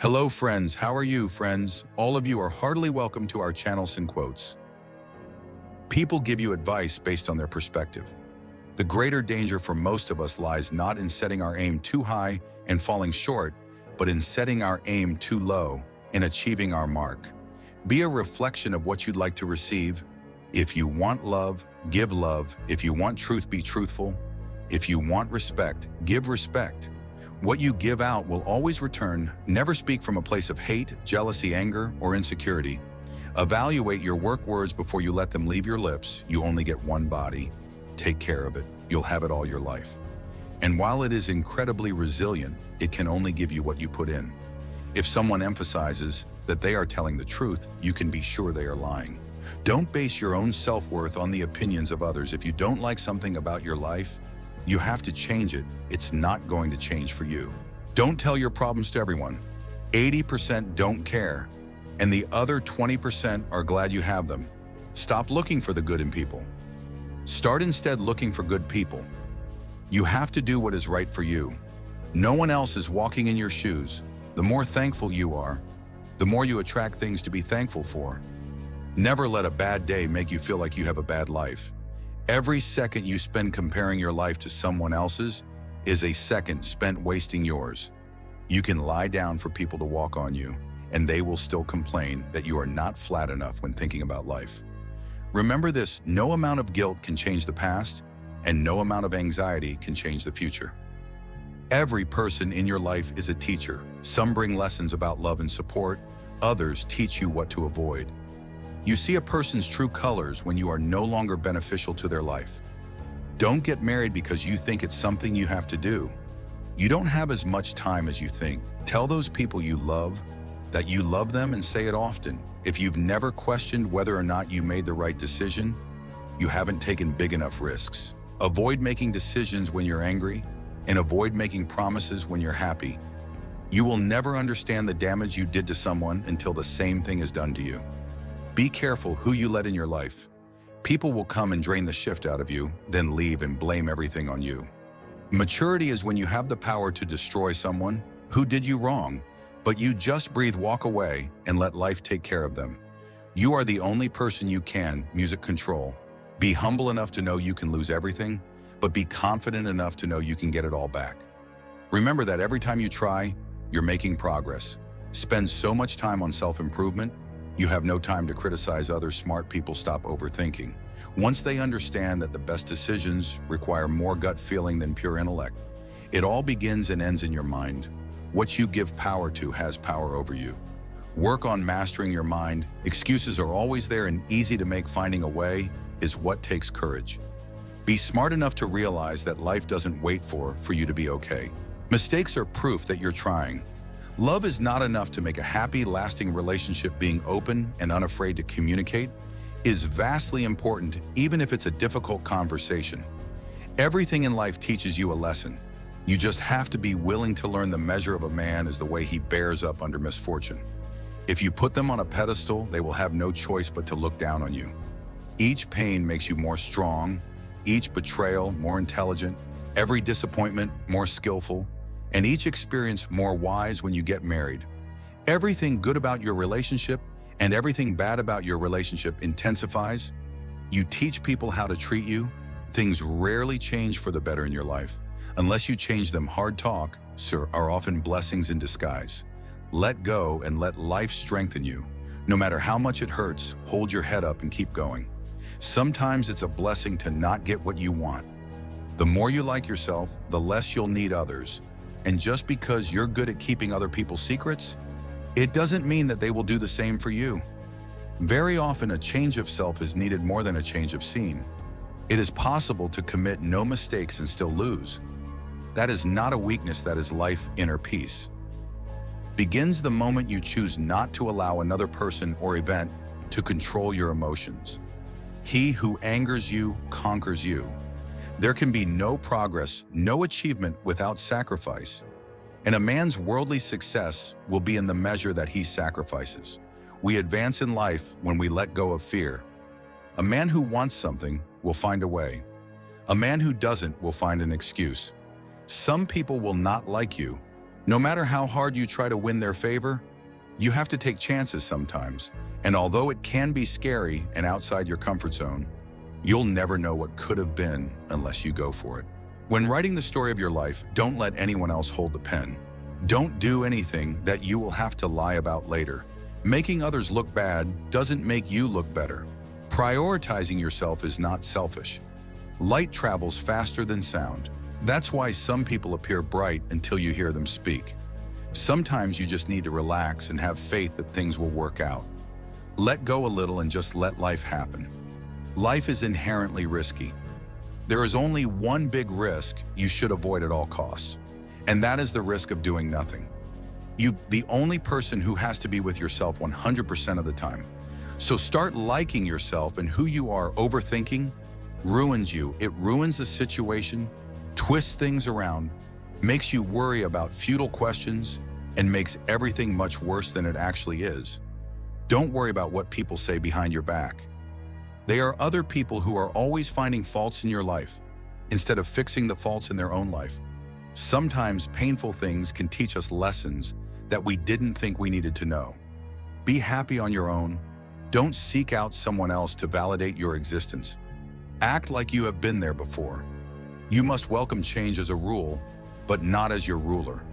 Hello friends, how are you friends? All of you are heartily welcome to our channel SynQuotes. People give you advice based on their perspective. The greater danger for most of us lies not in setting our aim too high and falling short, but in setting our aim too low and achieving our mark. Be a reflection of what you'd like to receive. If you want love, give love. If you want truth, be truthful. If you want respect, give respect. What you give out will always return. Never speak from a place of hate, jealousy, anger, or insecurity. Evaluate your words before you let them leave your lips. You only get one body. Take care of it. You'll have it all your life. And while it is incredibly resilient, it can only give you what you put in. If someone emphasizes that they are telling the truth, you can be sure they are lying. Don't base your own self-worth on the opinions of others. If you don't like something about your life, you have to change it. It's not going to change for you. Don't tell your problems to everyone. 80% don't care, and the other 20% are glad you have them. Stop looking for the good in people. Start instead looking for good people. You have to do what is right for you. No one else is walking in your shoes. The more thankful you are, the more you attract things to be thankful for. Never let a bad day make you feel like you have a bad life. Every second you spend comparing your life to someone else's is a second spent wasting yours. You can lie down for people to walk on you, and they will still complain that you are not flat enough when thinking about life. Remember this: no amount of guilt can change the past, and no amount of anxiety can change the future. Every person in your life is a teacher. Some bring lessons about love and support, others teach you what to avoid. You see a person's true colors when you are no longer beneficial to their life. Don't get married because you think it's something you have to do. You don't have as much time as you think. Tell those people you love that you love them, and say it often. If you've never questioned whether or not you made the right decision, you haven't taken big enough risks. Avoid making decisions when you're angry, and avoid making promises when you're happy. You will never understand the damage you did to someone until the same thing is done to you. Be careful who you let in your life. People will come and drain the shift out of you, then leave and blame everything on you. Maturity is when you have the power to destroy someone who did you wrong, but you just breathe, walk away, and let life take care of them. You are the only person you can music control. Be humble enough to know you can lose everything, but be confident enough to know you can get it all back. Remember that every time you try, you're making progress. Spend so much time on self-improvement, you have no time to criticize others. Smart people stop overthinking. Once they understand that the best decisions require more gut feeling than pure intellect, it all begins and ends in your mind. What you give power to has power over you. Work on mastering your mind. Excuses are always there and easy to make. Finding a way is what takes courage. Be smart enough to realize that life doesn't wait for you to be okay. Mistakes are proof that you're trying. Love is not enough to make a happy, lasting relationship. Being open and unafraid to communicate is vastly important, even if it's a difficult conversation. Everything in life teaches you a lesson. You just have to be willing to learn. The measure of a man is the way he bears up under misfortune. If you put them on a pedestal, they will have no choice but to look down on you. Each pain makes you more strong, each betrayal more intelligent, every disappointment more skillful, and each experience more wise. When you get married, everything good about your relationship and everything bad about your relationship intensifies. You teach people how to treat you. Things rarely change for the better in your life. Unless you change them, hard talk, sir, are often blessings in disguise. Let go and let life strengthen you. No matter how much it hurts, hold your head up and keep going. Sometimes it's a blessing to not get what you want. The more you like yourself, the less you'll need others. And just because you're good at keeping other people's secrets, it doesn't mean that they will do the same for you. Very often, a change of self is needed more than a change of scene. It is possible to commit no mistakes and still lose. That is not a weakness, that is life. Inner peace begins the moment you choose not to allow another person or event to control your emotions. He who angers you conquers you. There can be no progress, no achievement without sacrifice. And a man's worldly success will be in the measure that he sacrifices. We advance in life when we let go of fear. A man who wants something will find a way. A man who doesn't will find an excuse. Some people will not like you, No matter how hard you try to win their favor, you have to take chances sometimes. And although it can be scary and outside your comfort zone, you'll never know what could have been unless you go for it. When writing the story of your life, don't let anyone else hold the pen. Don't do anything that you will have to lie about later. Making others look bad doesn't make you look better. Prioritizing yourself is not selfish. Light travels faster than sound. That's why some people appear bright until you hear them speak. Sometimes you just need to relax and have faith that things will work out. Let go a little and just let life happen. Life is inherently risky. There is only one big risk you should avoid at all costs, and that is the risk of doing nothing. You're the only person who has to be with yourself 100% of the time. So start liking yourself and who you are. Overthinking ruins you. It ruins the situation, twists things around, makes you worry about futile questions, and makes everything much worse than it actually is. Don't worry about what people say behind your back. They are other people who are always finding faults in your life, instead of fixing the faults in their own life. Sometimes painful things can teach us lessons that we didn't think we needed to know. Be happy on your own. Don't seek out someone else to validate your existence. Act like you have been there before. You must welcome change as a rule, but not as your ruler.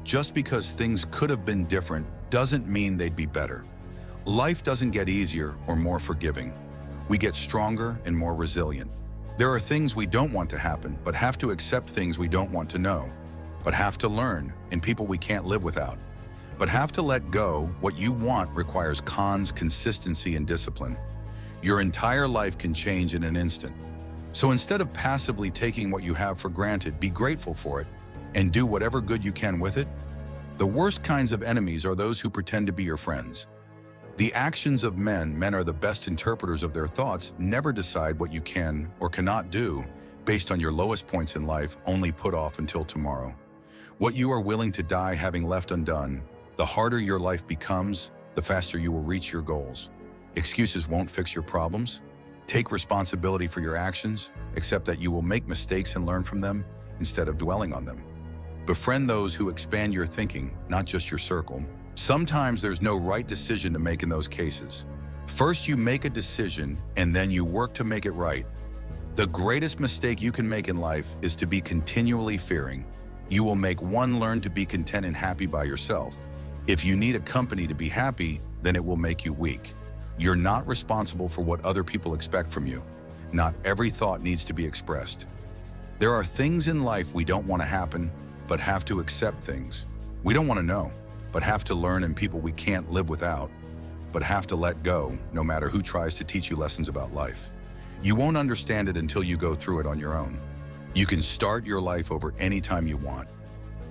Just because things could have been different doesn't mean they'd be better. Life doesn't get easier or more forgiving. We get stronger and more resilient. There are things we don't want to happen, but have to accept things we don't want to know, but have to learn, and people we can't live without. But have to let go. What you want requires consistency, and discipline. Your entire life can change in an instant. So instead of passively taking what you have for granted, be grateful for it and do whatever good you can with it. The worst kinds of enemies are those who pretend to be your friends. The actions of men are the best interpreters of their thoughts. Never decide what you can or cannot do based on your lowest points in life, only put off until tomorrow. What you are willing to die having left undone, the harder your life becomes, the faster you will reach your goals. Excuses won't fix your problems. Take responsibility for your actions. Accept that you will make mistakes and learn from them instead of dwelling on them. Befriend those who expand your thinking, not just your circle. Sometimes there's no right decision to make in those cases. First, you make a decision and then you work to make it right. The greatest mistake you can make in life is to be continually fearing. You will make one. Learn to be content and happy by yourself. If you need a company to be happy, then it will make you weak. You're not responsible for what other people expect from you. Not every thought needs to be expressed. There are things in life we don't want to happen, but have to accept. Things we don't want to know, but have to learn, and people we can't live without, but have to let go, no matter who tries to teach you lessons about life. You won't understand it until you go through it on your own. You can start your life over anytime you want.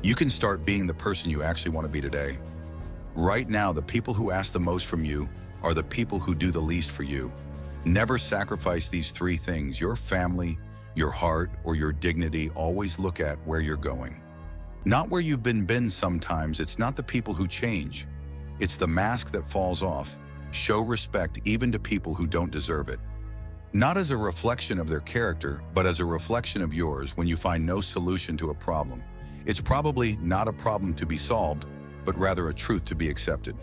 You can start being the person you actually want to be today. Right now, the people who ask the most from you are the people who do the least for you. Never sacrifice these three things: your family, your heart, or your dignity. Always look at where you're going, not where you've been. Sometimes it's not the people who change, it's the mask that falls off. Show respect even to people who don't deserve it. Not as a reflection of their character, but as a reflection of yours. When you find no solution to a problem, it's probably not a problem to be solved, but rather a truth to be accepted.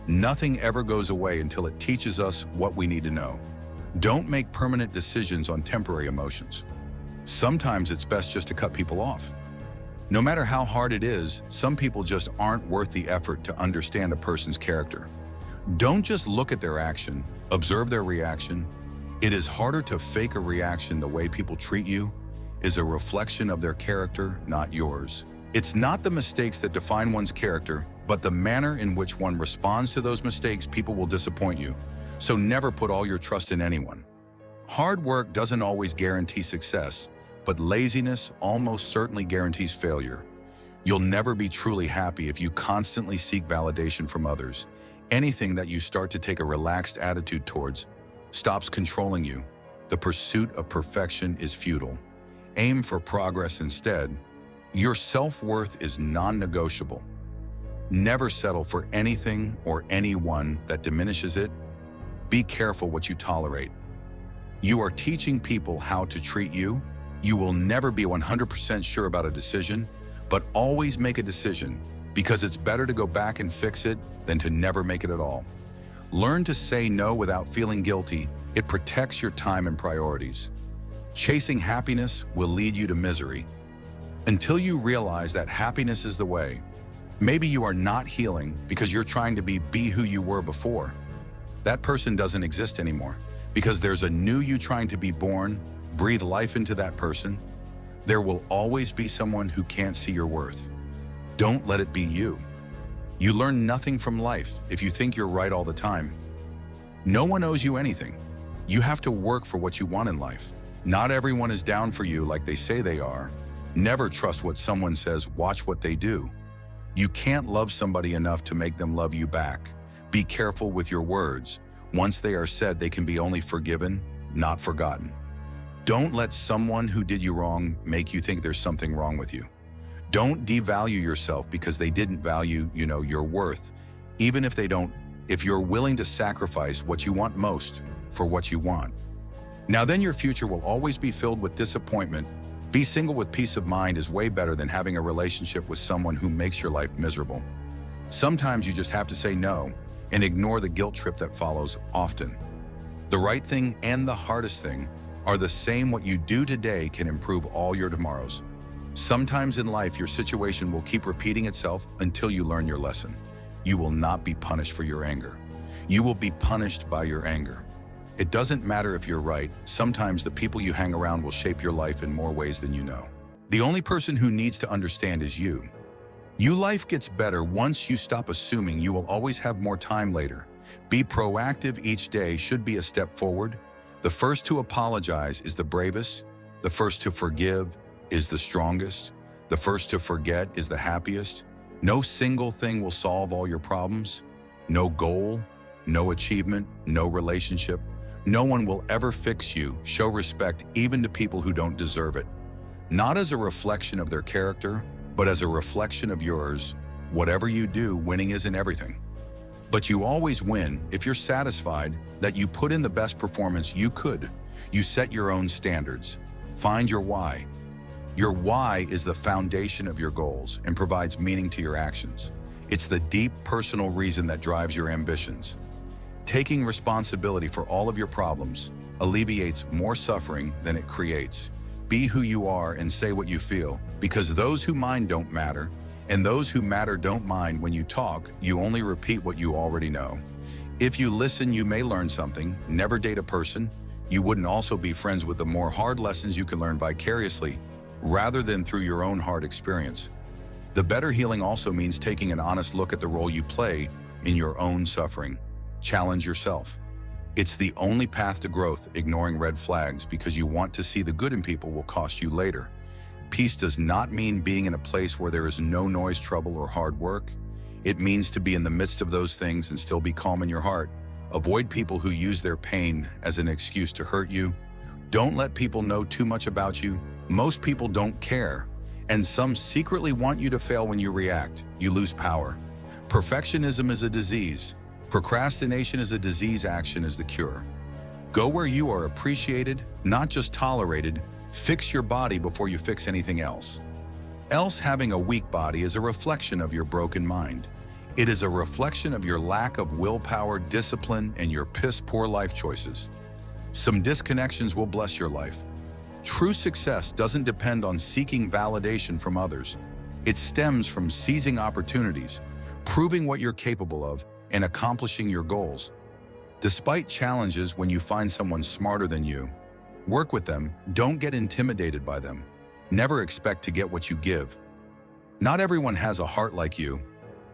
Nothing ever goes away until it teaches us what we need to know. Don't make permanent decisions on temporary emotions. Sometimes it's best just to cut people off. No matter how hard it is, some people just aren't worth the effort to understand a person's character. Don't just look at their action, observe their reaction. It is harder to fake a reaction. The way people treat you is a reflection of their character, not yours. It's not the mistakes that define one's character, but the manner in which one responds to those mistakes. People will disappoint you, so never put all your trust in anyone. Hard work doesn't always guarantee success, but laziness almost certainly guarantees failure. You'll never be truly happy if you constantly seek validation from others. Anything that you start to take a relaxed attitude towards stops controlling you. The pursuit of perfection is futile. Aim for progress instead. Your self-worth is non-negotiable. Never settle for anything or anyone that diminishes it. Be careful what you tolerate. You are teaching people how to treat you. You will never be 100% sure about a decision, but but always make a decision, because it's better to go back and fix it than to never make it at all. Learn to say no without feeling guilty. It protects your time and priorities. Chasing happiness will lead you to misery until you realize that happiness is the way. Maybe you are not healing because you're trying to be who you were before. That person doesn't exist anymore because there's a new you trying to be born. Breathe life into that person. There will always be someone who can't see your worth. Don't let it be you. You learn nothing from life if you think you're right all the time. No one owes you anything. You have to work for what you want in life. Not everyone is down for you like they say they are. Never trust what someone says, watch what they do. You can't love somebody enough to make them love you back. Be careful with your words. Once they are said, they can be only forgiven, not forgotten. Don't let someone who did you wrong make you think there's something wrong with you. Don't devalue yourself because they didn't value, your worth. Even if they don't, if you're willing to sacrifice what you want most for what you want. Now then your future will always be filled with disappointment. Be single with peace of mind is way better than having a relationship with someone who makes your life miserable. Sometimes you just have to say no and ignore the guilt trip that follows often. The right thing and the hardest thing are the same. What you do today can improve all your tomorrows. Sometimes in life, your situation will keep repeating itself until you learn your lesson. You will not be punished for your anger. You will be punished by your anger. It doesn't matter if you're right. Sometimes the people you hang around will shape your life in more ways than you know. The only person who needs to understand is you. Life gets better once you stop assuming you will always have more time later. Be proactive. Each day should be a step forward. The first to apologize is the bravest. The first to forgive is the strongest. The first to forget is the happiest. No single thing will solve all your problems. No goal, no achievement, no relationship. No one will ever fix you. Show respect even to people who don't deserve it. Not as a reflection of their character, but as a reflection of yours. Whatever you do, winning isn't everything. But you always win if you're satisfied that you put in the best performance you could. You set your own standards. Find your why. Your why is the foundation of your goals and provides meaning to your actions. It's the deep personal reason that drives your ambitions. Taking responsibility for all of your problems alleviates more suffering than it creates. Be who you are and say what you feel, because those who mind don't matter, and those who matter don't mind. When you talk, you only repeat what you already know. If you listen, you may learn something. Never date a person you wouldn't also be friends with. The more hard lessons you can learn vicariously, rather than through your own hard experience. The better healing also means taking an honest look at the role you play in your own suffering. Challenge yourself. It's the only path to growth. Ignoring red flags because you want to see the good in people will cost you later. Peace does not mean being in a place where there is no noise, trouble, or hard work. It means to be in the midst of those things and still be calm in your heart. Avoid people who use their pain as an excuse to hurt you. Don't let people know too much about you. Most people don't care, and some secretly want you to fail. When you react, you lose power. Perfectionism is a disease. Procrastination is a disease. Action is the cure. Go where you are appreciated, not just tolerated. Fix your body before you fix anything else. Having a weak body is a reflection of your broken mind. It is a reflection of your lack of willpower, discipline, and your piss-poor life choices. Some disconnections will bless your life. True success doesn't depend on seeking validation from others. It stems from seizing opportunities, proving what you're capable of, and accomplishing your goals. Despite challenges, when you find someone smarter than you, work with them. Don't get intimidated by them. Never expect to get what you give. Not everyone has a heart like you.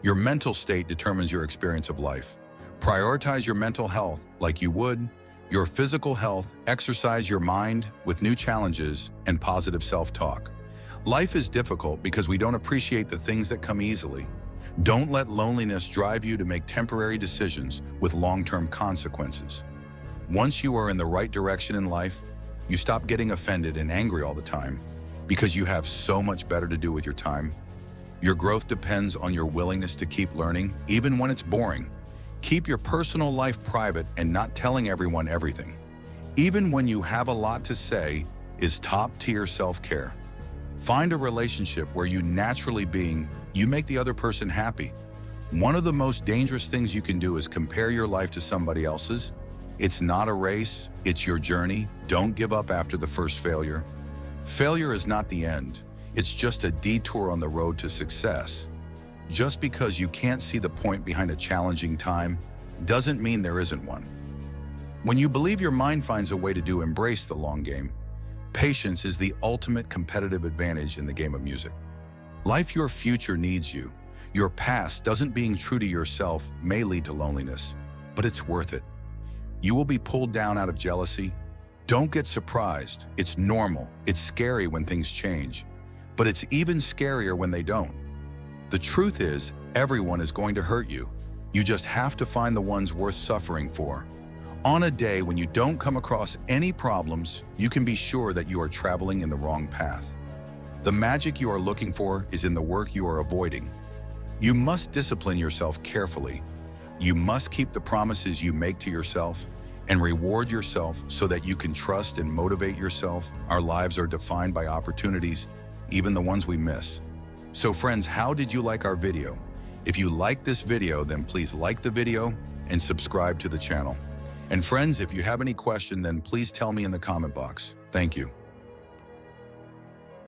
Your mental state determines your experience of life. Prioritize your mental health like you would your physical health. Exercise your mind with new challenges and positive self-talk. Life is difficult because we don't appreciate the things that come easily. Don't let loneliness drive you to make temporary decisions with long-term consequences. Once you are in the right direction in life, you stop getting offended and angry all the time because you have so much better to do with your time. Your growth depends on your willingness to keep learning, even when it's boring. Keep your personal life private and not telling everyone everything. Even when you have a lot to say, is top-tier self-care. Find a relationship where you make the other person happy. One of the most dangerous things you can do is compare your life to somebody else's. It's not a race, it's your journey. Don't give up after the first failure. Failure is not the end. It's just a detour on the road to success. Just because you can't see the point behind a challenging time doesn't mean there isn't one. When you believe your mind finds a way to embrace the long game, patience is the ultimate competitive advantage in the game of music. Your future needs you. Your past doesn't being true to yourself may lead to loneliness, but it's worth it. You will be pulled down out of jealousy. Don't get surprised. It's normal. It's scary when things change, but it's even scarier when they don't. The truth is, everyone is going to hurt you. You just have to find the ones worth suffering for. On a day when you don't come across any problems, you can be sure that you are traveling in the wrong path. The magic you are looking for is in the work you are avoiding. You must discipline yourself carefully. You must keep the promises you make to yourself and reward yourself so that you can trust and motivate yourself. Our lives are defined by opportunities, even the ones we miss. So friends, how did you like our video? If you liked this video, then please like the video and subscribe to the channel. And friends, if you have any question, then please tell me in the comment box. Thank you.